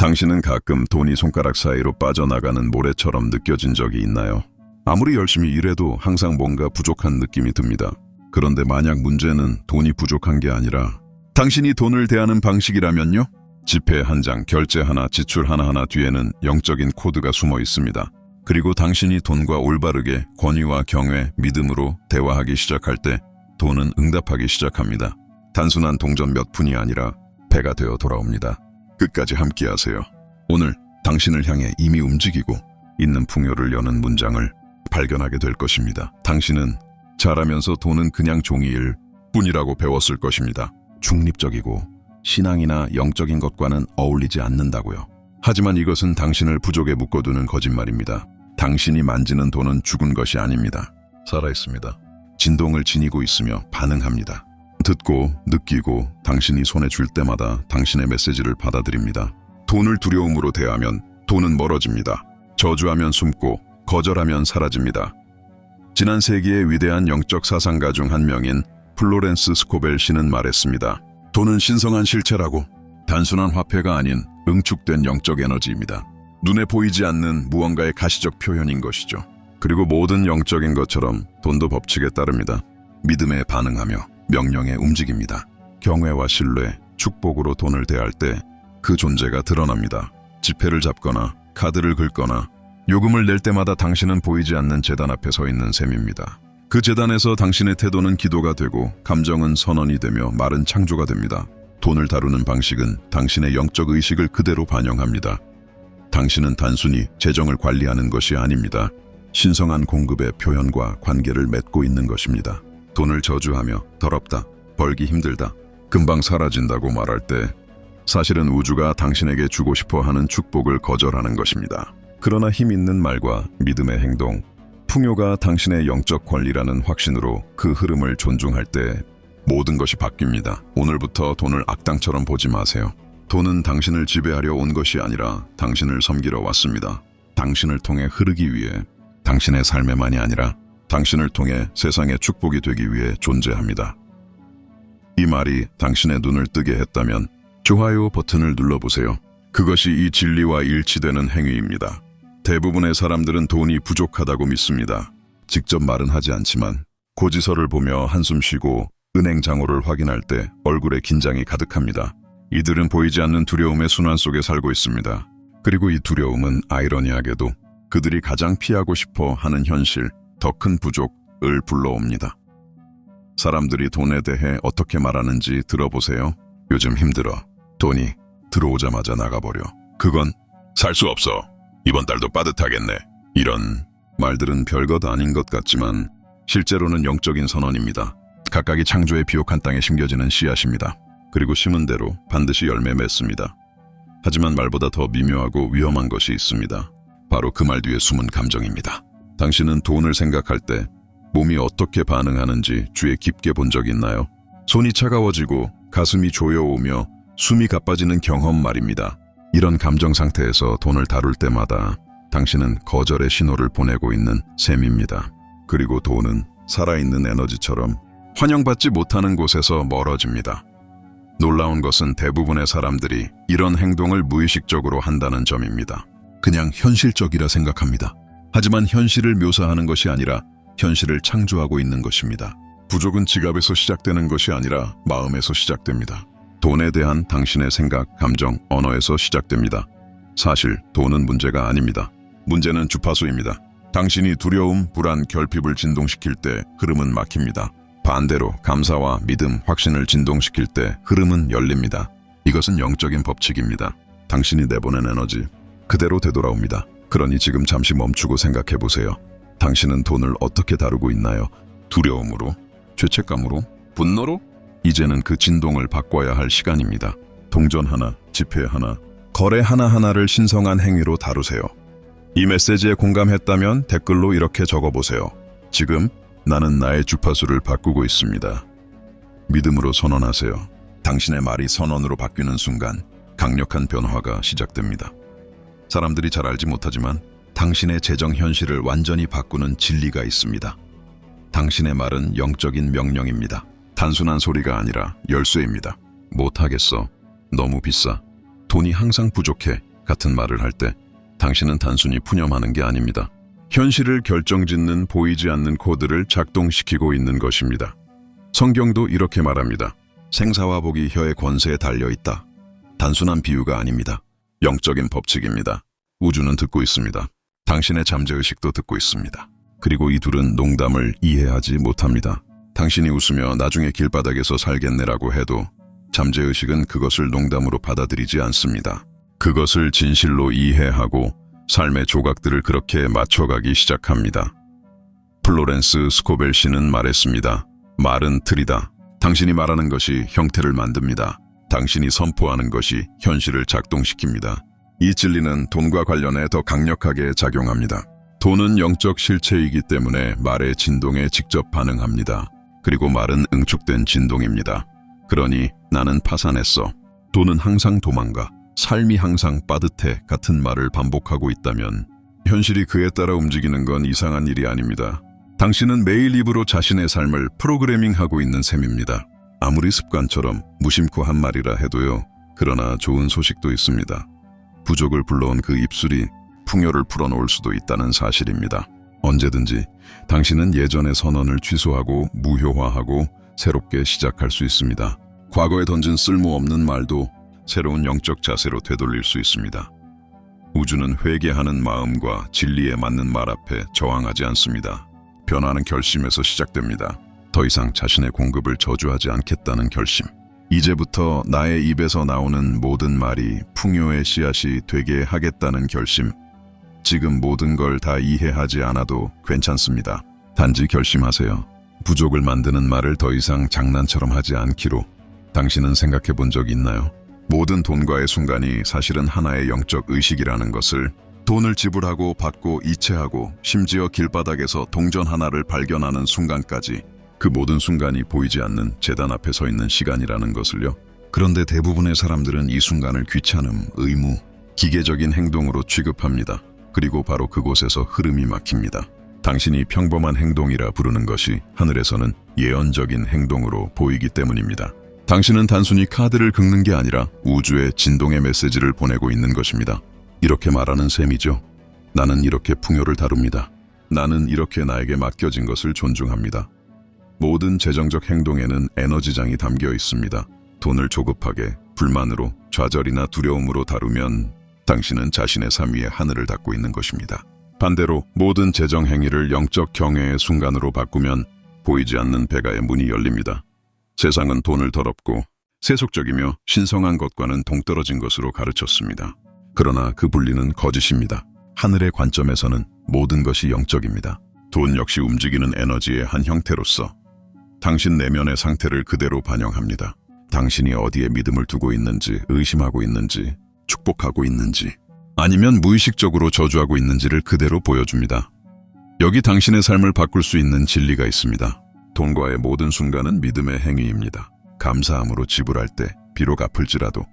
당신은 가끔 돈이 손가락 사이로 빠져나가는 모래처럼 느껴진 적이 있나요? 아무리 열심히 일해도 항상 뭔가 부족한 느낌이 듭니다. 그런데 만약 문제는 돈이 부족한 게 아니라 당신이 돈을 대하는 방식이라면요? 지폐 한 장, 결제 하나, 지출 하나하나 뒤에는 영적인 코드가 숨어 있습니다. 그리고 당신이 돈과 올바르게 권위와 경외, 믿음으로 대화하기 시작할 때 돈은 응답하기 시작합니다. 단순한 동전 몇 푼이 아니라 배가 되어 돌아옵니다. 끝까지 함께하세요. 오늘 당신을 향해 이미 움직이고 있는 풍요를 여는 문장을 발견하게 될 것입니다. 당신은 잘하면서 돈은 그냥 종이일 뿐이라고 배웠을 것입니다. 중립적이고 신앙이나 영적인 것과는 어울리지 않는다고요. 하지만 이것은 당신을 부족에 묶어두는 거짓말입니다. 당신이 만지는 돈은 죽은 것이 아닙니다. 살아있습니다. 진동을 지니고 있으며 반응합니다. 듣고 느끼고 당신이 손에 줄 때마다 당신의 메시지를 받아들입니다. 돈을 두려움으로 대하면 돈은 멀어집니다. 저주하면 숨고 거절하면 사라집니다. 지난 세기의 위대한 영적 사상가 중 한 명인 플로렌스 스코벨 씨는 말했습니다. 돈은 신성한 실체라고. 단순한 화폐가 아닌 응축된 영적 에너지입니다. 눈에 보이지 않는 무언가의 가시적 표현인 것이죠. 그리고 모든 영적인 것처럼 돈도 법칙에 따릅니다. 믿음에 반응하며 명령에 움직입니다. 경외와 신뢰, 축복으로 돈을 대할 때 그 존재가 드러납니다. 지폐를 잡거나 카드를 긁거나 요금을 낼 때마다 당신은 보이지 않는 제단 앞에 서 있는 셈입니다. 그 제단에서 당신의 태도는 기도가 되고 감정은 선언이 되며 말은 창조가 됩니다. 돈을 다루는 방식은 당신의 영적 의식을 그대로 반영합니다. 당신은 단순히 재정을 관리하는 것이 아닙니다. 신성한 공급의 표현과 관계를 맺고 있는 것입니다. 돈을 저주하며 더럽다, 벌기 힘들다, 금방 사라진다고 말할 때 사실은 우주가 당신에게 주고 싶어 하는 축복을 거절하는 것입니다. 그러나 힘 있는 말과 믿음의 행동, 풍요가 당신의 영적 권리라는 확신으로 그 흐름을 존중할 때 모든 것이 바뀝니다. 오늘부터 돈을 악당처럼 보지 마세요. 돈은 당신을 지배하려 온 것이 아니라 당신을 섬기러 왔습니다. 당신을 통해 흐르기 위해, 당신의 삶에만이 아니라 당신을 통해 세상의 축복이 되기 위해 존재합니다. 이 말이 당신의 눈을 뜨게 했다면 좋아요 버튼을 눌러보세요. 그것이 이 진리와 일치되는 행위입니다. 대부분의 사람들은 돈이 부족하다고 믿습니다. 직접 말은 하지 않지만 고지서를 보며 한숨 쉬고 은행 잔고를 확인할 때 얼굴에 긴장이 가득합니다. 이들은 보이지 않는 두려움의 순환 속에 살고 있습니다. 그리고 이 두려움은 아이러니하게도 그들이 가장 피하고 싶어 하는 현실, 더 큰 부족을 불러옵니다. 사람들이 돈에 대해 어떻게 말하는지 들어보세요. 요즘 힘들어. 돈이 들어오자마자 나가버려. 그건 살 수 없어. 이번 달도 빠듯하겠네. 이런 말들은 별것 아닌 것 같지만 실제로는 영적인 선언입니다. 각각이 창조의 비옥한 땅에 심겨지는 씨앗입니다. 그리고 심은 대로 반드시 열매 맺습니다. 하지만 말보다 더 미묘하고 위험한 것이 있습니다. 바로 그 말 뒤에 숨은 감정입니다. 당신은 돈을 생각할 때 몸이 어떻게 반응하는지 주의 깊게 본 적 있나요? 손이 차가워지고 가슴이 조여오며 숨이 가빠지는 경험 말입니다. 이런 감정 상태에서 돈을 다룰 때마다 당신은 거절의 신호를 보내고 있는 셈입니다. 그리고 돈은 살아있는 에너지처럼 환영받지 못하는 곳에서 멀어집니다. 놀라운 것은 대부분의 사람들이 이런 행동을 무의식적으로 한다는 점입니다. 그냥 현실적이라 생각합니다. 하지만 현실을 묘사하는 것이 아니라 현실을 창조하고 있는 것입니다. 부족은 지갑에서 시작되는 것이 아니라 마음에서 시작됩니다. 돈에 대한 당신의 생각, 감정, 언어에서 시작됩니다. 사실 돈은 문제가 아닙니다. 문제는 주파수입니다. 당신이 두려움, 불안, 결핍을 진동시킬 때 흐름은 막힙니다. 반대로 감사와 믿음, 확신을 진동시킬 때 흐름은 열립니다. 이것은 영적인 법칙입니다. 당신이 내보낸 에너지 그대로 되돌아옵니다. 그러니 지금 잠시 멈추고 생각해보세요. 당신은 돈을 어떻게 다루고 있나요? 두려움으로? 죄책감으로? 분노로? 이제는 그 진동을 바꿔야 할 시간입니다. 동전 하나, 지폐 하나, 거래 하나하나를 신성한 행위로 다루세요. 이 메시지에 공감했다면 댓글로 이렇게 적어보세요. 지금 나는 나의 주파수를 바꾸고 있습니다. 믿음으로 선언하세요. 당신의 말이 선언으로 바뀌는 순간 강력한 변화가 시작됩니다. 사람들이 잘 알지 못하지만 당신의 재정 현실을 완전히 바꾸는 진리가 있습니다. 당신의 말은 영적인 명령입니다. 단순한 소리가 아니라 열쇠입니다. 못하겠어. 너무 비싸. 돈이 항상 부족해. 같은 말을 할 때 당신은 단순히 푸념하는 게 아닙니다. 현실을 결정짓는 보이지 않는 코드를 작동시키고 있는 것입니다. 성경도 이렇게 말합니다. 생사와 복이 혀의 권세에 달려있다. 단순한 비유가 아닙니다. 영적인 법칙입니다. 우주는 듣고 있습니다. 당신의 잠재의식도 듣고 있습니다. 그리고 이 둘은 농담을 이해하지 못합니다. 당신이 웃으며 나중에 길바닥에서 살겠네라고 해도 잠재의식은 그것을 농담으로 받아들이지 않습니다. 그것을 진실로 이해하고 삶의 조각들을 그렇게 맞춰가기 시작합니다. 플로렌스 스코벨 씨는 말했습니다. 말은 틀이다. 당신이 말하는 것이 형태를 만듭니다. 당신이 선포하는 것이 현실을 작동시킵니다. 이 진리는 돈과 관련해 더 강력하게 작용합니다. 돈은 영적 실체이기 때문에 말의 진동에 직접 반응합니다. 그리고 말은 응축된 진동입니다. 그러니 나는 파산했어. 돈은 항상 도망가. 삶이 항상 빠듯해 같은 말을 반복하고 있다면 현실이 그에 따라 움직이는 건 이상한 일이 아닙니다. 당신은 매일 입으로 자신의 삶을 프로그래밍하고 있는 셈입니다. 아무리 습관처럼 무심코 한 말이라 해도요. 그러나 좋은 소식도 있습니다. 부족을 불러온 그 입술이 풍요를 풀어놓을 수도 있다는 사실입니다. 언제든지 당신은 예전의 선언을 취소하고 무효화하고 새롭게 시작할 수 있습니다. 과거에 던진 쓸모없는 말도 새로운 영적 자세로 되돌릴 수 있습니다. 우주는 회개하는 마음과 진리에 맞는 말 앞에 저항하지 않습니다. 변화는 결심에서 시작됩니다. 더 이상 자신의 공급을 저주하지 않겠다는 결심. 이제부터 나의 입에서 나오는 모든 말이 풍요의 씨앗이 되게 하겠다는 결심. 지금 모든 걸 다 이해하지 않아도 괜찮습니다. 단지 결심하세요. 부족을 만드는 말을 더 이상 장난처럼 하지 않기로. 당신은 생각해 본 적 있나요? 모든 돈과의 순간이 사실은 하나의 영적 의식이라는 것을, 돈을 지불하고 받고 이체하고 심지어 길바닥에서 동전 하나를 발견하는 순간까지, 그 모든 순간이 보이지 않는 제단 앞에 서 있는 시간이라는 것을요. 그런데 대부분의 사람들은 이 순간을 귀찮음, 의무, 기계적인 행동으로 취급합니다. 그리고 바로 그곳에서 흐름이 막힙니다. 당신이 평범한 행동이라 부르는 것이 하늘에서는 예언적인 행동으로 보이기 때문입니다. 당신은 단순히 카드를 긁는 게 아니라 우주에 진동의 메시지를 보내고 있는 것입니다. 이렇게 말하는 셈이죠. 나는 이렇게 풍요를 다룹니다. 나는 이렇게 나에게 맡겨진 것을 존중합니다. 모든 재정적 행동에는 에너지장이 담겨 있습니다. 돈을 조급하게, 불만으로, 좌절이나 두려움으로 다루면 당신은 자신의 삶 위에 하늘을 닫고 있는 것입니다. 반대로 모든 재정 행위를 영적 경외의 순간으로 바꾸면 보이지 않는 배가의 문이 열립니다. 세상은 돈을 더럽고 세속적이며 신성한 것과는 동떨어진 것으로 가르쳤습니다. 그러나 그 분리는 거짓입니다. 하늘의 관점에서는 모든 것이 영적입니다. 돈 역시 움직이는 에너지의 한 형태로서 당신 내면의 상태를 그대로 반영합니다. 당신이 어디에 믿음을 두고 있는지, 의심하고 있는지, 축복하고 있는지, 아니면 무의식적으로 저주하고 있는지를 그대로 보여줍니다. 여기 당신의 삶을 바꿀 수 있는 진리가 있습니다. 돈과의 모든 순간은 믿음의 행위입니다. 감사함으로 지불할 때 비록 아플지라도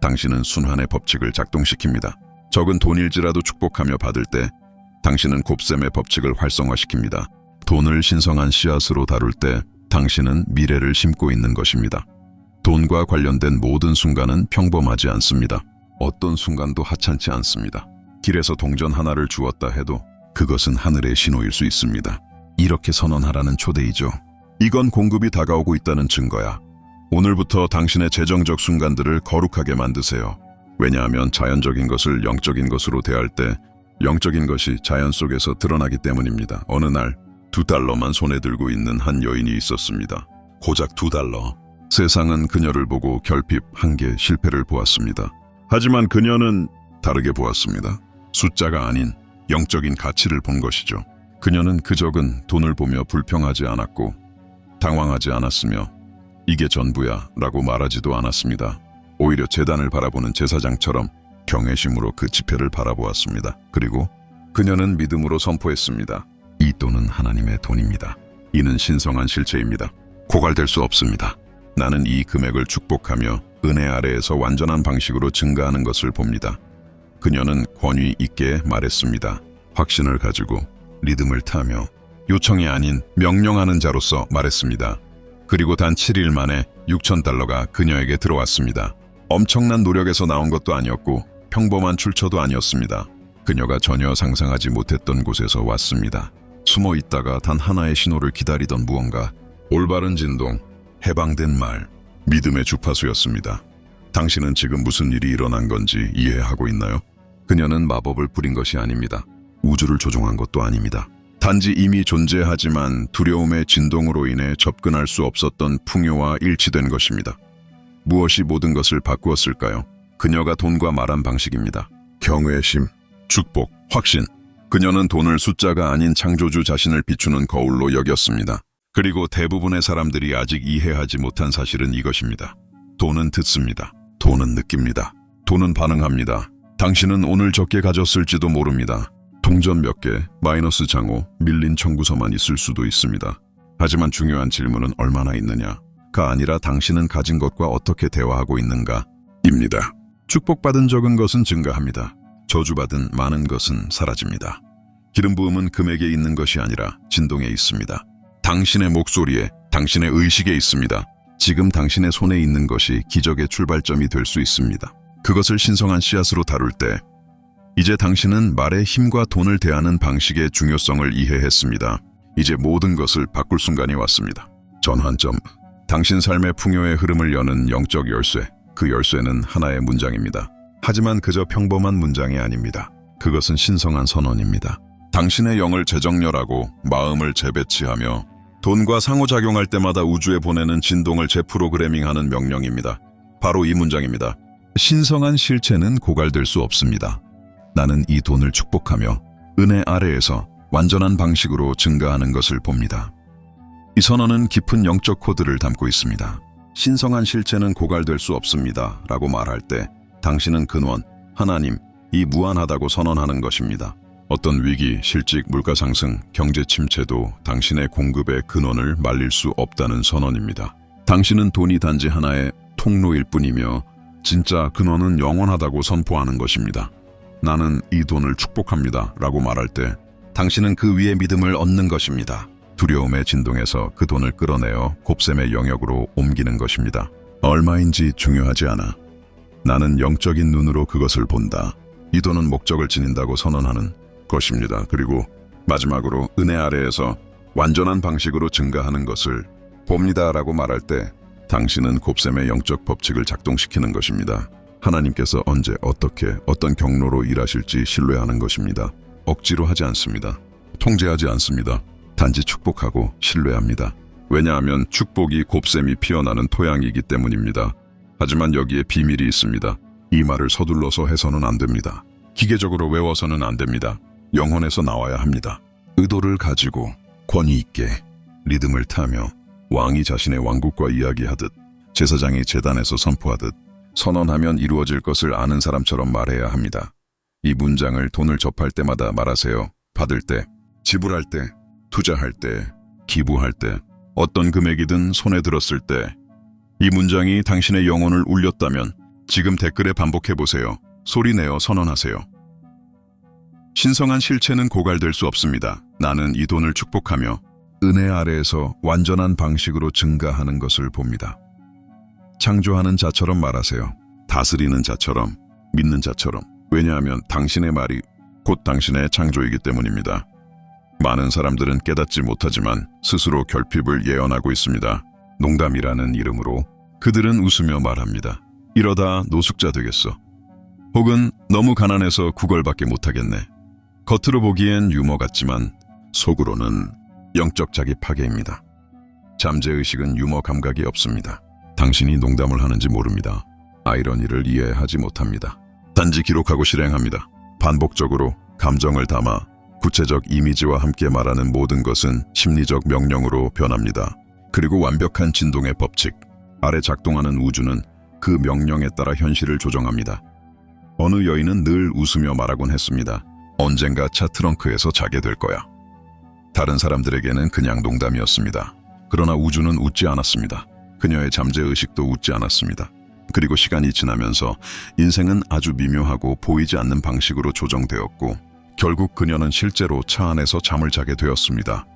당신은 순환의 법칙을 작동시킵니다. 적은 돈일지라도 축복하며 받을 때 당신은 곱셈의 법칙을 활성화시킵니다. 돈을 신성한 씨앗으로 다룰 때 당신은 미래를 심고 있는 것입니다. 돈과 관련된 모든 순간은 평범하지 않습니다. 어떤 순간도 하찮지 않습니다. 길에서 동전 하나를 주었다 해도 그것은 하늘의 신호일 수 있습니다. 이렇게 선언하라는 초대이죠. 이건 공급이 다가오고 있다는 증거야. 오늘부터 당신의 재정적 순간들을 거룩하게 만드세요. 왜냐하면 자연적인 것을 영적인 것으로 대할 때 영적인 것이 자연 속에서 드러나기 때문입니다. 어느 날 $2만 손에 들고 있는 한 여인이 있었습니다. 고작 $2. 세상은 그녀를 보고 결핍, 한계, 실패를 보았습니다. 하지만 그녀는 다르게 보았습니다. 숫자가 아닌 영적인 가치를 본 것이죠. 그녀는 그 적은 돈을 보며 불평하지 않았고 당황하지 않았으며 이게 전부야 라고 말하지도 않았습니다. 오히려 제단을 바라보는 제사장처럼 경외심으로 그 지폐를 바라보았습니다. 그리고 그녀는 믿음으로 선포했습니다. 이 돈은 하나님의 돈입니다. 이는 신성한 실체입니다. 고갈될 수 없습니다. 나는 이 금액을 축복하며 은혜 아래에서 완전한 방식으로 증가하는 것을 봅니다. 그녀는 권위 있게 말했습니다. 확신을 가지고 리듬을 타며 요청이 아닌 명령하는 자로서 말했습니다. 그리고 단 7일 만에 $6,000가 그녀에게 들어왔습니다. 엄청난 노력에서 나온 것도 아니었고 평범한 출처도 아니었습니다. 그녀가 전혀 상상하지 못했던 곳에서 왔습니다. 숨어 있다가 단 하나의 신호를 기다리던 무언가, 올바른 진동, 해방된 말, 믿음의 주파수였습니다. 당신은 지금 무슨 일이 일어난 건지 이해하고 있나요? 그녀는 마법을 부린 것이 아닙니다. 우주를 조종한 것도 아닙니다. 단지 이미 존재하지만 두려움의 진동으로 인해 접근할 수 없었던 풍요와 일치된 것입니다. 무엇이 모든 것을 바꾸었을까요? 그녀가 돈과 말한 방식입니다. 경외심, 축복, 확신. 그녀는 돈을 숫자가 아닌 창조주 자신을 비추는 거울로 여겼습니다. 그리고 대부분의 사람들이 아직 이해하지 못한 사실은 이것입니다. 돈은 듣습니다. 돈은 느낍니다. 돈은 반응합니다. 당신은 오늘 적게 가졌을지도 모릅니다. 동전 몇 개, 마이너스 장호, 밀린 청구서만 있을 수도 있습니다. 하지만 중요한 질문은 얼마나 있느냐가 아니라 당신은 가진 것과 어떻게 대화하고 있는가 입니다. 축복받은 적은 것은 증가합니다. 저주받은 많은 것은 사라집니다. 기름 부음은 금액에 있는 것이 아니라 진동에 있습니다. 당신의 목소리에, 당신의 의식에 있습니다. 지금 당신의 손에 있는 것이 기적의 출발점이 될 수 있습니다. 그것을 신성한 씨앗으로 다룰 때 이제 당신은 말의 힘과 돈을 대하는 방식의 중요성을 이해했습니다. 이제 모든 것을 바꿀 순간이 왔습니다. 전환점. 당신 삶의 풍요의 흐름을 여는 영적 열쇠. 그 열쇠는 하나의 문장입니다. 하지만 그저 평범한 문장이 아닙니다. 그것은 신성한 선언입니다. 당신의 영을 재정렬하고 마음을 재배치하며 돈과 상호작용할 때마다 우주에 보내는 진동을 재프로그래밍하는 명령입니다. 바로 이 문장입니다. 신성한 실체는 고갈될 수 없습니다. 나는 이 돈을 축복하며 은혜 아래에서 완전한 방식으로 증가하는 것을 봅니다. 이 선언은 깊은 영적 코드를 담고 있습니다. 신성한 실체는 고갈될 수 없습니다. 라고 말할 때 당신은 근원, 하나님, 이 무한하다고 선언하는 것입니다. 어떤 위기, 실직, 물가 상승, 경제 침체도 당신의 공급의 근원을 말릴 수 없다는 선언입니다. 당신은 돈이 단지 하나의 통로일 뿐이며 진짜 근원은 영원하다고 선포하는 것입니다. 나는 이 돈을 축복합니다. 라고 말할 때 당신은 그 위에 믿음을 얻는 것입니다. 두려움의 진동에서 그 돈을 끌어내어 곱셈의 영역으로 옮기는 것입니다. 얼마인지 중요하지 않아. 나는 영적인 눈으로 그것을 본다. 이 돈은 목적을 지닌다고 선언하는 것입니다. 그리고 마지막으로 은혜 아래에서 완전한 방식으로 증가하는 것을 봅니다. 라고 말할 때 당신은 곱셈의 영적 법칙을 작동시키는 것입니다. 하나님께서 언제, 어떻게, 어떤 경로로 일하실지 신뢰하는 것입니다. 억지로 하지 않습니다. 통제하지 않습니다. 단지 축복하고 신뢰합니다. 왜냐하면 축복이 곱셈이 피어나는 토양이기 때문입니다. 하지만 여기에 비밀이 있습니다. 이 말을 서둘러서 해서는 안 됩니다. 기계적으로 외워서는 안 됩니다. 영혼에서 나와야 합니다. 의도를 가지고 권위 있게 리듬을 타며 왕이 자신의 왕국과 이야기하듯 제사장이 제단에서 선포하듯 선언하면 이루어질 것을 아는 사람처럼 말해야 합니다. 이 문장을 돈을 접할 때마다 말하세요. 받을 때, 지불할 때, 투자할 때, 기부할 때, 어떤 금액이든 손에 들었을 때 이 문장이 당신의 영혼을 울렸다면 지금 댓글에 반복해보세요. 소리내어 선언하세요. 신성한 실체는 고갈될 수 없습니다. 나는 이 돈을 축복하며 은혜 아래에서 완전한 방식으로 증가하는 것을 봅니다. 창조하는 자처럼 말하세요. 다스리는 자처럼, 믿는 자처럼. 왜냐하면 당신의 말이 곧 당신의 창조이기 때문입니다. 많은 사람들은 깨닫지 못하지만 스스로 결핍을 예언하고 있습니다. 농담이라는 이름으로 그들은 웃으며 말합니다. 이러다 노숙자 되겠어. 혹은 너무 가난해서 구걸밖에 못하겠네. 겉으로 보기엔 유머 같지만 속으로는 영적 자기 파괴입니다. 잠재의식은 유머 감각이 없습니다. 당신이 농담을 하는지 모릅니다. 아이러니를 이해하지 못합니다. 단지 기록하고 실행합니다. 반복적으로 감정을 담아 구체적 이미지와 함께 말하는 모든 것은 심리적 명령으로 변합니다. 그리고 완벽한 진동의 법칙 아래 작동하는 우주는 그 명령에 따라 현실을 조정합니다. 어느 여인은 늘 웃으며 말하곤 했습니다. 언젠가 차 트렁크에서 자게 될 거야. 다른 사람들에게는 그냥 농담이었습니다. 그러나 우주는 웃지 않았습니다. 그녀의 잠재의식도 웃지 않았습니다. 그리고 시간이 지나면서 인생은 아주 미묘하고 보이지 않는 방식으로 조정되었고 결국 그녀는 실제로 차 안에서 잠을 자게 되었습니다.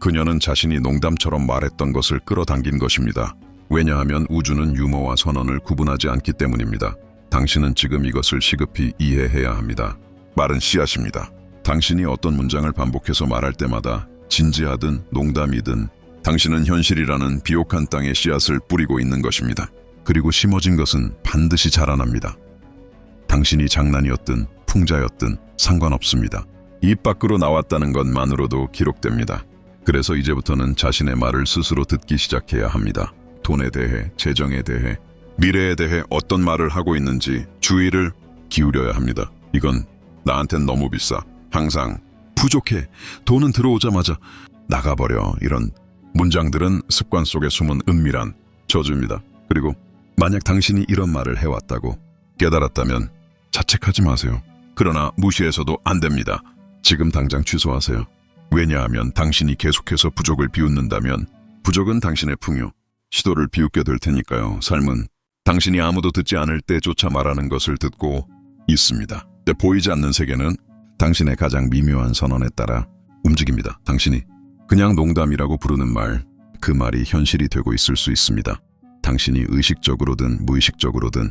그녀는 자신이 농담처럼 말했던 것을 끌어당긴 것입니다. 왜냐하면 우주는 유머와 선언을 구분하지 않기 때문입니다. 당신은 지금 이것을 시급히 이해해야 합니다. 말은 씨앗입니다. 당신이 어떤 문장을 반복해서 말할 때마다 진지하든 농담이든 당신은 현실이라는 비옥한 땅에 씨앗을 뿌리고 있는 것입니다. 그리고 심어진 것은 반드시 자라납니다. 당신이 장난이었든 풍자였든 상관없습니다. 입 밖으로 나왔다는 것만으로도 기록됩니다. 그래서 이제부터는 자신의 말을 스스로 듣기 시작해야 합니다. 돈에 대해, 재정에 대해, 미래에 대해 어떤 말을 하고 있는지 주의를 기울여야 합니다. 이건 나한텐 너무 비싸. 항상 부족해. 돈은 들어오자마자 나가버려. 이런 문장들은 습관 속에 숨은 은밀한 저주입니다. 그리고 만약 당신이 이런 말을 해왔다고 깨달았다면 자책하지 마세요. 그러나 무시해서도 안 됩니다. 지금 당장 취소하세요. 왜냐하면 당신이 계속해서 부족을 비웃는다면 부족은 당신의 풍요, 시도를 비웃게 될 테니까요. 삶은 당신이 아무도 듣지 않을 때조차 말하는 것을 듣고 있습니다. 보이지 않는 세계는 당신의 가장 미묘한 선언에 따라 움직입니다. 당신이 그냥 농담이라고 부르는 말, 그 말이 현실이 되고 있을 수 있습니다. 당신이 의식적으로든 무의식적으로든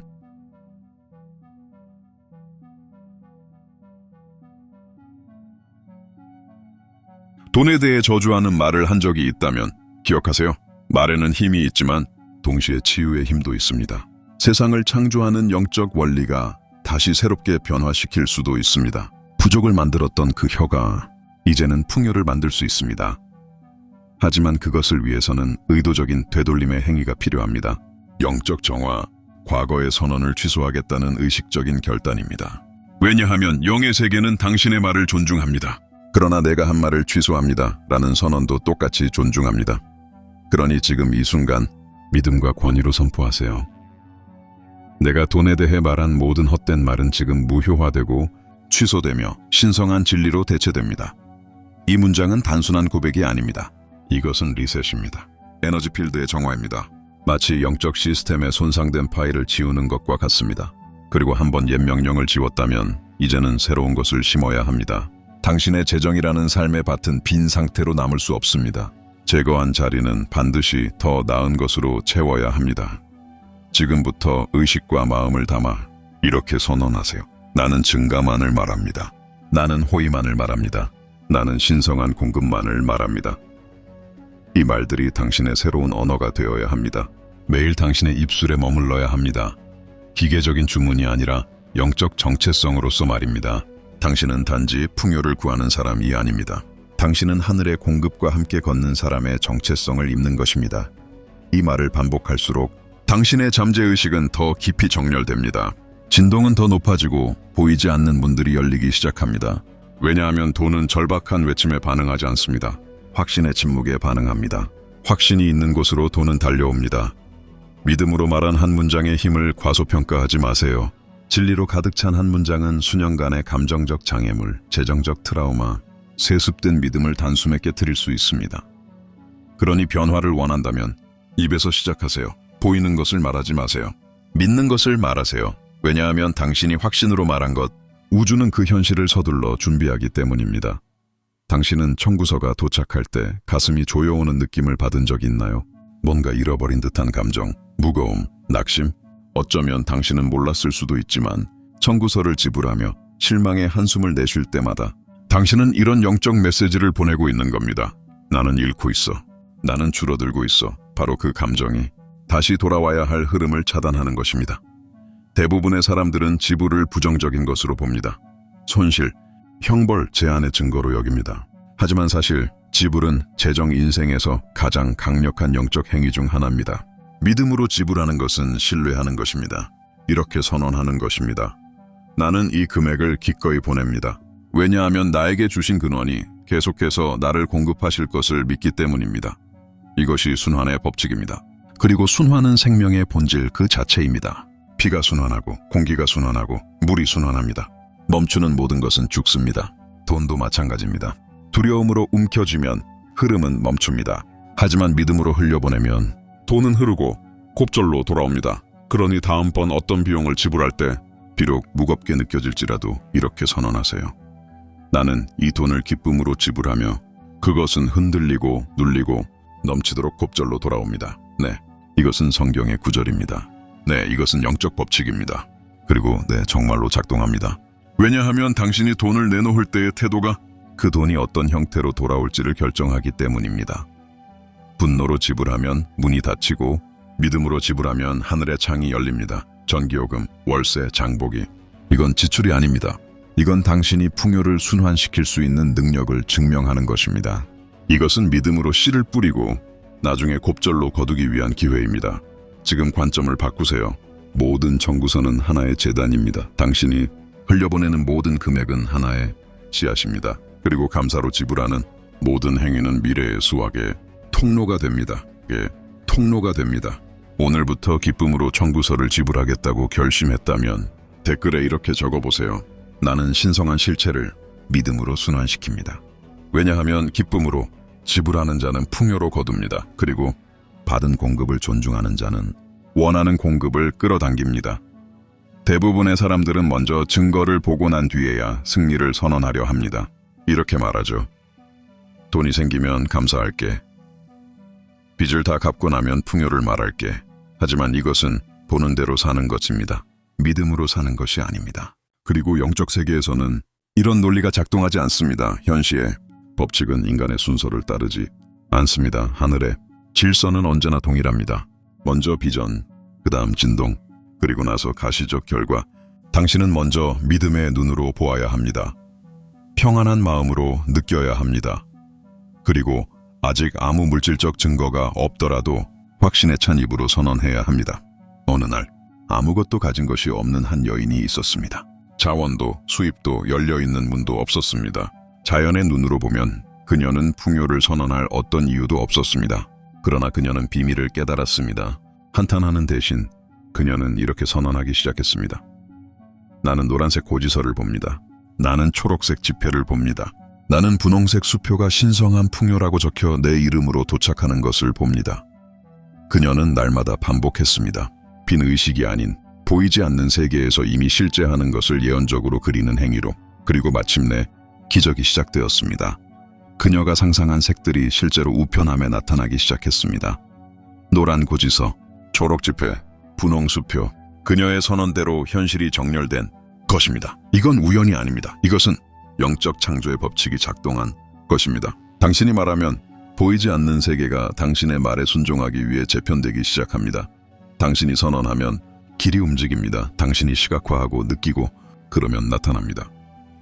돈에 대해 저주하는 말을 한 적이 있다면 기억하세요. 말에는 힘이 있지만 동시에 치유의 힘도 있습니다. 세상을 창조하는 영적 원리가 다시 새롭게 변화시킬 수도 있습니다. 부족을 만들었던 그 혀가 이제는 풍요를 만들 수 있습니다. 하지만 그것을 위해서는 의도적인 되돌림의 행위가 필요합니다. 영적 정화, 과거의 선언을 취소하겠다는 의식적인 결단입니다. 왜냐하면 영의 세계는 당신의 말을 존중합니다. 그러나 내가 한 말을 취소합니다. 라는 선언도 똑같이 존중합니다. 그러니 지금 이 순간 믿음과 권위로 선포하세요. 내가 돈에 대해 말한 모든 헛된 말은 지금 무효화되고 취소되며 신성한 진리로 대체됩니다. 이 문장은 단순한 고백이 아닙니다. 이것은 리셋입니다. 에너지 필드의 정화입니다. 마치 영적 시스템의 손상된 파일을 지우는 것과 같습니다. 그리고 한번 옛 명령을 지웠다면 이제는 새로운 것을 심어야 합니다. 당신의 재정이라는 삶의 밭은 빈 상태로 남을 수 없습니다. 제거한 자리는 반드시 더 나은 것으로 채워야 합니다. 지금부터 의식과 마음을 담아 이렇게 선언하세요. 나는 증가만을 말합니다. 나는 호의만을 말합니다. 나는 신성한 공급만을 말합니다. 이 말들이 당신의 새로운 언어가 되어야 합니다. 매일 당신의 입술에 머물러야 합니다. 기계적인 주문이 아니라 영적 정체성으로서 말입니다. 당신은 단지 풍요를 구하는 사람이 아닙니다. 당신은 하늘의 공급과 함께 걷는 사람의 정체성을 입는 것입니다. 이 말을 반복할수록 당신의 잠재의식은 더 깊이 정렬됩니다. 진동은 더 높아지고 보이지 않는 문들이 열리기 시작합니다. 왜냐하면 돈은 절박한 외침에 반응하지 않습니다. 확신의 침묵에 반응합니다. 확신이 있는 곳으로 돈은 달려옵니다. 믿음으로 말한 한 문장의 힘을 과소평가하지 마세요. 진리로 가득 찬 한 문장은 수년간의 감정적 장애물, 재정적 트라우마, 세습된 믿음을 단숨에 깨트릴 수 있습니다. 그러니 변화를 원한다면 입에서 시작하세요. 보이는 것을 말하지 마세요. 믿는 것을 말하세요. 왜냐하면 당신이 확신으로 말한 것, 우주는 그 현실을 서둘러 준비하기 때문입니다. 당신은 청구서가 도착할 때 가슴이 조여오는 느낌을 받은 적 있나요? 뭔가 잃어버린 듯한 감정, 무거움, 낙심? 어쩌면 당신은 몰랐을 수도 있지만 청구서를 지불하며 실망의 한숨을 내쉴 때마다 당신은 이런 영적 메시지를 보내고 있는 겁니다. 나는 잃고 있어. 나는 줄어들고 있어. 바로 그 감정이 다시 돌아와야 할 흐름을 차단하는 것입니다. 대부분의 사람들은 지불을 부정적인 것으로 봅니다. 손실, 형벌, 제한의 증거로 여깁니다. 하지만 사실 지불은 재정 인생에서 가장 강력한 영적 행위 중 하나입니다. 믿음으로 지불하는 것은 신뢰하는 것입니다. 이렇게 선언하는 것입니다. 나는 이 금액을 기꺼이 보냅니다. 왜냐하면 나에게 주신 근원이 계속해서 나를 공급하실 것을 믿기 때문입니다. 이것이 순환의 법칙입니다. 그리고 순환은 생명의 본질 그 자체입니다. 피가 순환하고 공기가 순환하고 물이 순환합니다. 멈추는 모든 것은 죽습니다. 돈도 마찬가지입니다. 두려움으로 움켜쥐면 흐름은 멈춥니다. 하지만 믿음으로 흘려보내면 돈은 흐르고 곱절로 돌아옵니다. 그러니 다음번 어떤 비용을 지불할 때 비록 무겁게 느껴질지라도 이렇게 선언하세요. 나는 이 돈을 기쁨으로 지불하며 그것은 흔들리고 눌리고 넘치도록 곱절로 돌아옵니다. 네, 이것은 성경의 구절입니다. 네, 이것은 영적 법칙입니다. 그리고 네, 정말로 작동합니다. 왜냐하면 당신이 돈을 내놓을 때의 태도가 그 돈이 어떤 형태로 돌아올지를 결정하기 때문입니다. 분노로 지불하면 문이 닫히고 믿음으로 지불하면 하늘의 창이 열립니다. 전기요금, 월세, 장보기. 이건 지출이 아닙니다. 이건 당신이 풍요를 순환시킬 수 있는 능력을 증명하는 것입니다. 이것은 믿음으로 씨를 뿌리고 나중에 곱절로 거두기 위한 기회입니다. 지금 관점을 바꾸세요. 모든 청구서는 하나의 재단입니다. 당신이 흘려보내는 모든 금액은 하나의 씨앗입니다. 그리고 감사로 지불하는 모든 행위는 미래의 수확의 통로가 됩니다. 예, 통로가 됩니다. 오늘부터 기쁨으로 청구서를 지불하겠다고 결심했다면 댓글에 이렇게 적어보세요. 나는 신성한 실체를 믿음으로 순환시킵니다. 왜냐하면 기쁨으로 지불하는 자는 풍요로 거둡니다. 그리고 받은 공급을 존중하는 자는 원하는 공급을 끌어당깁니다. 대부분의 사람들은 먼저 증거를 보고 난 뒤에야 승리를 선언하려 합니다. 이렇게 말하죠. 돈이 생기면 감사할게. 빚을 다 갚고 나면 풍요를 말할게. 하지만 이것은 보는 대로 사는 것입니다. 믿음으로 사는 것이 아닙니다. 그리고 영적 세계에서는 이런 논리가 작동하지 않습니다. 현시의 법칙은 인간의 순서를 따르지 않습니다. 하늘의 질서는 언제나 동일합니다. 먼저 비전, 그 다음 진동, 그리고 나서 가시적 결과. 당신은 먼저 믿음의 눈으로 보아야 합니다. 평안한 마음으로 느껴야 합니다. 그리고 아직 아무 물질적 증거가 없더라도 확신에 찬 입으로 선언해야 합니다. 어느 날 아무것도 가진 것이 없는 한 여인이 있었습니다. 자원도 수입도 열려있는 문도 없었습니다. 자연의 눈으로 보면 그녀는 풍요를 선언할 어떤 이유도 없었습니다. 그러나 그녀는 비밀을 깨달았습니다. 한탄하는 대신 그녀는 이렇게 선언하기 시작했습니다. 나는 노란색 고지서를 봅니다. 나는 초록색 지폐를 봅니다. 나는 분홍색 수표가 신성한 풍요라고 적혀 내 이름으로 도착하는 것을 봅니다. 그녀는 날마다 반복했습니다. 빈 의식이 아닌 보이지 않는 세계에서 이미 실제하는 것을 예언적으로 그리는 행위로. 그리고 마침내 기적이 시작되었습니다. 그녀가 상상한 색들이 실제로 우편함에 나타나기 시작했습니다. 노란 고지서, 초록 지폐, 분홍 수표. 그녀의 선언대로 현실이 정렬된 것입니다. 이건 우연이 아닙니다. 이것은 영적 창조의 법칙이 작동한 것입니다. 당신이 말하면 보이지 않는 세계가 당신의 말에 순종하기 위해 재편되기 시작합니다. 당신이 선언하면 길이 움직입니다. 당신이 시각화하고 느끼고 그러면 나타납니다.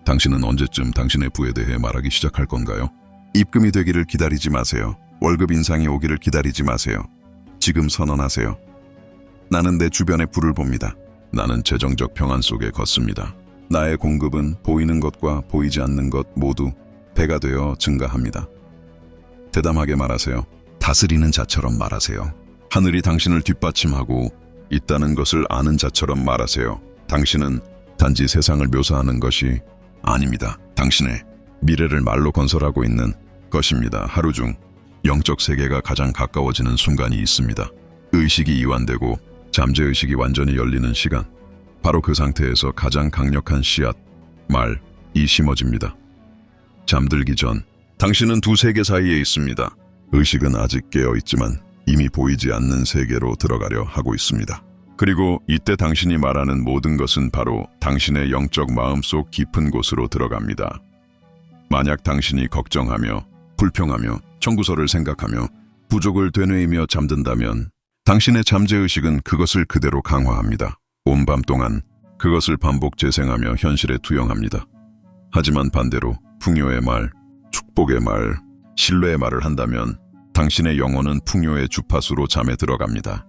당신은 언제쯤 당신의 부에 대해 말하기 시작할 건가요? 입금이 되기를 기다리지 마세요. 월급 인상이 오기를 기다리지 마세요. 지금 선언하세요. 나는 내 주변의 불을 봅니다. 나는 재정적 평안 속에 걷습니다. 나의 공급은 보이는 것과 보이지 않는 것 모두 배가 되어 증가합니다. 대담하게 말하세요. 다스리는 자처럼 말하세요. 하늘이 당신을 뒷받침하고 있다는 것을 아는 자처럼 말하세요. 당신은 단지 세상을 묘사하는 것이 아닙니다. 당신의 미래를 말로 건설하고 있는 것입니다. 하루 중 영적 세계가 가장 가까워지는 순간이 있습니다. 의식이 이완되고 잠재의식이 완전히 열리는 시간. 바로 그 상태에서 가장 강력한 씨앗, 말이 심어집니다. 잠들기 전 당신은 두 세계 사이에 있습니다. 의식은 아직 깨어있지만 이미 보이지 않는 세계로 들어가려 하고 있습니다. 그리고 이때 당신이 말하는 모든 것은 바로 당신의 영적 마음속 깊은 곳으로 들어갑니다. 만약 당신이 걱정하며 불평하며 청구서를 생각하며 부족을 되뇌이며 잠든다면 당신의 잠재의식은 그것을 그대로 강화합니다. 온 밤 동안 그것을 반복 재생하며 현실에 투영합니다. 하지만 반대로 풍요의 말, 축복의 말, 신뢰의 말을 한다면 당신의 영혼은 풍요의 주파수로 잠에 들어갑니다.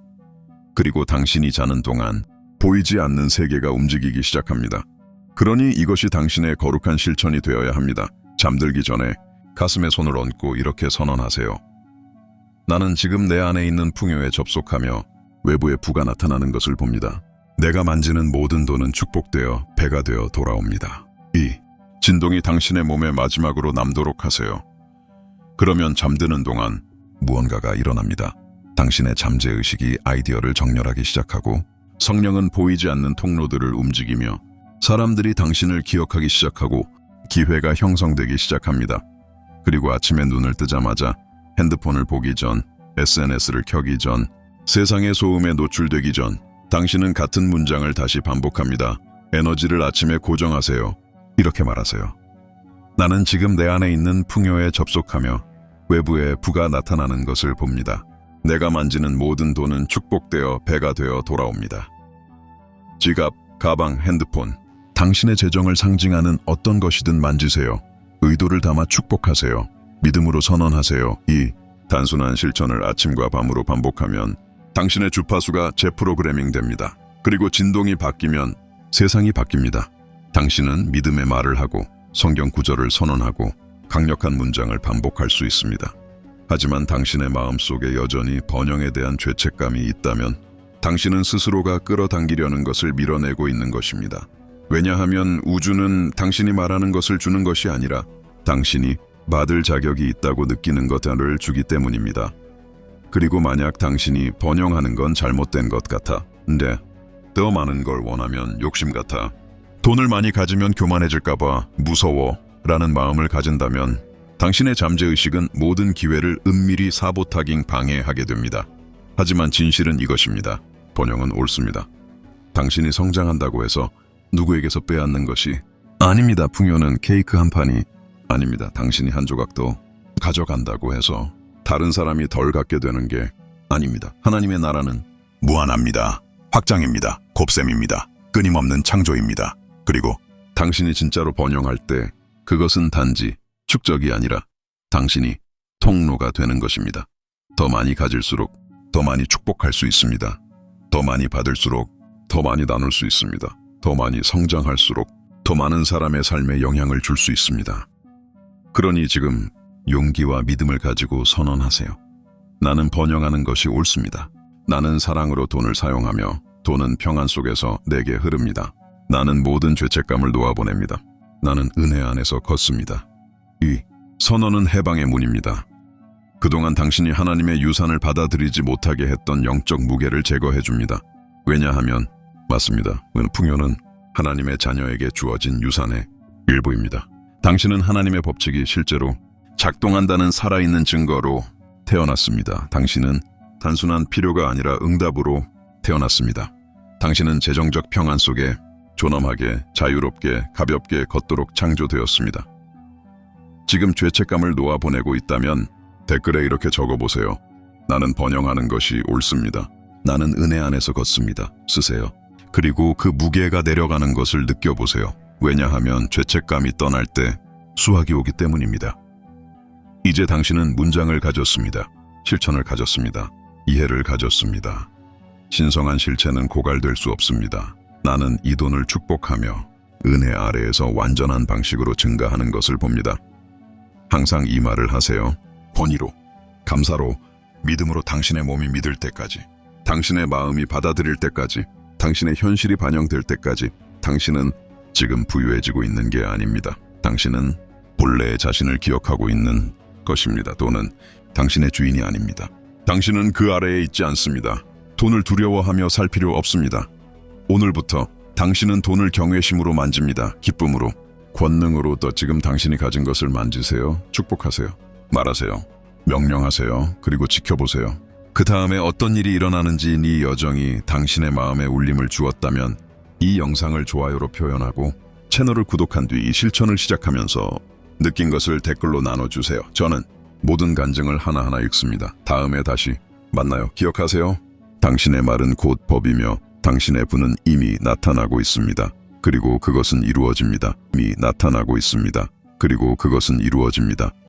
그리고 당신이 자는 동안 보이지 않는 세계가 움직이기 시작합니다. 그러니 이것이 당신의 거룩한 실천이 되어야 합니다. 잠들기 전에 가슴에 손을 얹고 이렇게 선언하세요. 나는 지금 내 안에 있는 풍요에 접속하며 외부의 부가 나타나는 것을 봅니다. 내가 만지는 모든 돈은 축복되어 배가 되어 돌아옵니다. 이 진동이 당신의 몸에 마지막으로 남도록 하세요. 그러면 잠드는 동안 무언가가 일어납니다. 당신의 잠재의식이 아이디어를 정렬하기 시작하고 성령은 보이지 않는 통로들을 움직이며 사람들이 당신을 기억하기 시작하고 기회가 형성되기 시작합니다. 그리고 아침에 눈을 뜨자마자 핸드폰을 보기 전, SNS를 켜기 전, 세상의 소음에 노출되기 전 당신은 같은 문장을 다시 반복합니다. 에너지를 아침에 고정하세요. 이렇게 말하세요. 나는 지금 내 안에 있는 풍요에 접속하며 외부에 부가 나타나는 것을 봅니다. 내가 만지는 모든 돈은 축복되어 배가 되어 돌아옵니다. 지갑, 가방, 핸드폰, 당신의 재정을 상징하는 어떤 것이든 만지세요. 의도를 담아 축복하세요. 믿음으로 선언하세요. 이 단순한 실천을 아침과 밤으로 반복하면 당신의 주파수가 재프로그래밍 됩니다. 그리고 진동이 바뀌면 세상이 바뀝니다. 당신은 믿음의 말을 하고 성경 구절을 선언하고 강력한 문장을 반복할 수 있습니다. 하지만 당신의 마음속에 여전히 번영에 대한 죄책감이 있다면 당신은 스스로가 끌어당기려는 것을 밀어내고 있는 것입니다. 왜냐하면 우주는 당신이 말하는 것을 주는 것이 아니라 당신이 받을 자격이 있다고 느끼는 것을 주기 때문입니다. 그리고 만약 당신이 번영하는 건 잘못된 것 같아. 근데 더 많은 걸 원하면 욕심 같아. 돈을 많이 가지면 교만해질까봐 무서워 라는 마음을 가진다면 당신의 잠재의식은 모든 기회를 은밀히 사보타깅 방해하게 됩니다. 하지만 진실은 이것입니다. 번영은 옳습니다. 당신이 성장한다고 해서 누구에게서 빼앗는 것이 아닙니다. 풍요는 케이크 한 판이 아닙니다. 당신이 한 조각 더 가져간다고 해서 다른 사람이 덜 갖게 되는 게 아닙니다. 하나님의 나라는 무한합니다. 확장입니다. 곱셈입니다. 끊임없는 창조입니다. 그리고 당신이 진짜로 번영할 때 그것은 단지 축적이 아니라 당신이 통로가 되는 것입니다. 더 많이 가질수록 더 많이 축복할 수 있습니다. 더 많이 받을수록 더 많이 나눌 수 있습니다. 더 많이 성장할수록 더 많은 사람의 삶에 영향을 줄 수 있습니다. 그러니 지금 용기와 믿음을 가지고 선언하세요. 나는 번영하는 것이 옳습니다. 나는 사랑으로 돈을 사용하며 돈은 평안 속에서 내게 흐릅니다. 나는 모든 죄책감을 놓아보냅니다. 나는 은혜 안에서 걷습니다. 이 선언은 해방의 문입니다. 그동안 당신이 하나님의 유산을 받아들이지 못하게 했던 영적 무게를 제거해줍니다. 왜냐하면 맞습니다. 풍요는 하나님의 자녀에게 주어진 유산의 일부입니다. 당신은 하나님의 법칙이 실제로 작동한다는 살아있는 증거로 태어났습니다. 당신은 단순한 필요가 아니라 응답으로 태어났습니다. 당신은 재정적 평안 속에 존엄하게, 자유롭게, 가볍게 걷도록 창조되었습니다. 지금 죄책감을 놓아보내고 있다면 댓글에 이렇게 적어보세요. 나는 번영하는 것이 옳습니다. 나는 은혜 안에서 걷습니다. 쓰세요. 그리고 그 무게가 내려가는 것을 느껴보세요. 왜냐하면 죄책감이 떠날 때 수확이 오기 때문입니다. 이제 당신은 문장을 가졌습니다. 실천을 가졌습니다. 이해를 가졌습니다. 신성한 실체는 고갈될 수 없습니다. 나는 이 돈을 축복하며 은혜 아래에서 완전한 방식으로 증가하는 것을 봅니다. 항상 이 말을 하세요. 권위로, 감사로, 믿음으로 당신의 몸이 믿을 때까지, 당신의 마음이 받아들일 때까지, 당신의 현실이 반영될 때까지 당신은 지금 부유해지고 있는 게 아닙니다. 당신은 본래의 자신을 기억하고 있는 것입니다. 돈은 당신의 주인이 아닙니다. 당신은 그 아래에 있지 않습니다. 돈을 두려워하며 살 필요 없습니다. 오늘부터 당신은 돈을 경외심으로 만집니다. 기쁨으로, 권능으로. 또 지금 당신이 가진 것을 만지세요. 축복하세요. 말하세요. 명령하세요. 그리고 지켜보세요. 그 다음에 어떤 일이 일어나는지 네 여정이 당신의 마음에 울림을 주었다면 이 영상을 좋아요로 표현하고 채널을 구독한 뒤 이 실천을 시작하면서 느낀 것을 댓글로 나눠주세요. 저는 모든 간증을 하나하나 읽습니다. 다음에 다시 만나요. 기억하세요. 당신의 말은 곧 법이며 당신의 부는 이미 나타나고 있습니다. 그리고 그것은 이루어집니다. 이미 나타나고 있습니다. 그리고 그것은 이루어집니다.